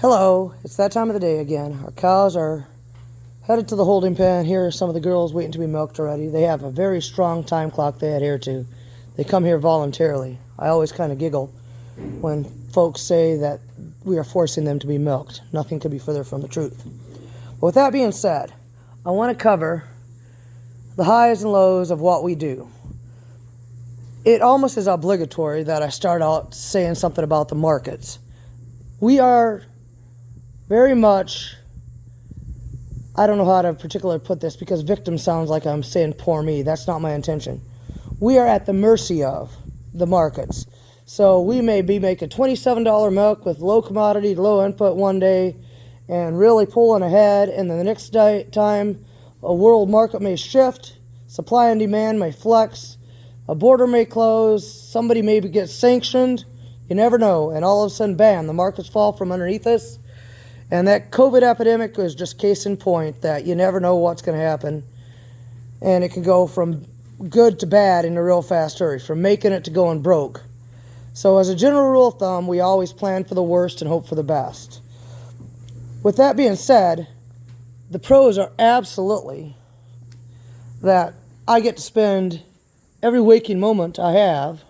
Hello, it's that time of the day again. Our cows are headed to the holding pen. Here are some of the girls waiting to be milked already. They have a very strong time clock they adhere to. They come here voluntarily. I always kind of giggle when folks say that we are forcing them to be milked. Nothing could be further from the truth. But with that being said, I want to cover the highs and lows of what we do. It almost is obligatory that I start out saying something about the markets. We are very much, I don't know how to particularly put this because victim sounds like I'm saying poor me. That's not my intention. We are at the mercy of the markets. So we may be making $27 milk with low commodity, low input one day and really pulling ahead, and then the next time a world market may shift, supply and demand may flex, a border may close, somebody may get sanctioned, you never know, and all of a sudden, bam, the markets fall from underneath us. And that COVID epidemic is just case in point that you never know what's going to happen. And it can go from good to bad in a real fast hurry, from making it to going broke. So as a general rule of thumb, we always plan for the worst and hope for the best. With that being said, the pros are absolutely that I get to spend every waking moment I have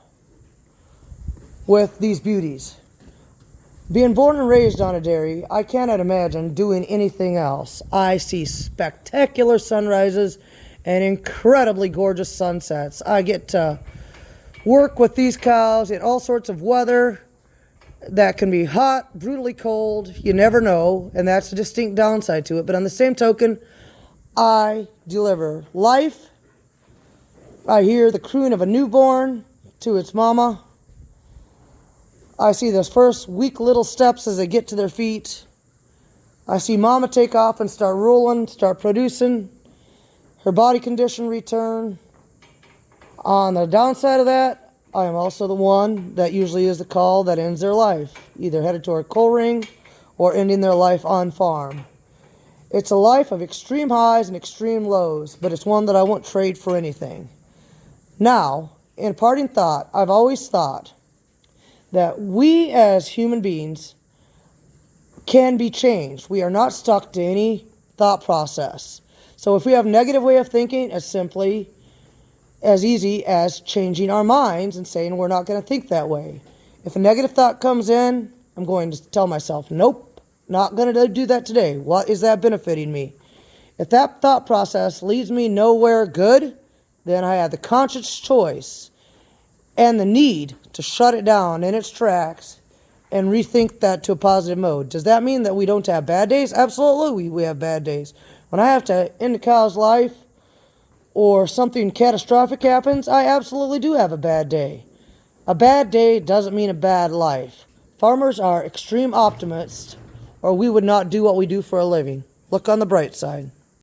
with these beauties. Being born and raised on a dairy, I cannot imagine doing anything else. I see spectacular sunrises and incredibly gorgeous sunsets. I get to work with these cows in all sorts of weather that can be hot, brutally cold, you never know, and that's a distinct downside to it. But on the same token, I deliver life. I hear the crooning of a newborn to its mama. I see those first weak little steps as they get to their feet. I see mama take off and start rolling, start producing, her body condition return. On the downside of that, I am also the one that usually is the call that ends their life, either headed toward a coal ring or ending their life on farm. It's a life of extreme highs and extreme lows, but it's one that I won't trade for anything. Now, in parting thought, I've always thought that we as human beings can be changed. We are not stuck to any thought process. So if we have a negative way of thinking, it's simply as easy as changing our minds and saying we're not going to think that way. If a negative thought comes in, I'm going to tell myself, nope, not going to do that today. What is that benefiting me? If that thought process leads me nowhere good, then I have the conscious choice and the need to shut it down in its tracks and rethink that to a positive mode. Does that mean that we don't have bad days? Absolutely, we have bad days. When I have to end a cow's life or something catastrophic happens, I absolutely do have a bad day. A bad day doesn't mean a bad life. Farmers are extreme optimists, or we would not do what we do for a living. Look on the bright side.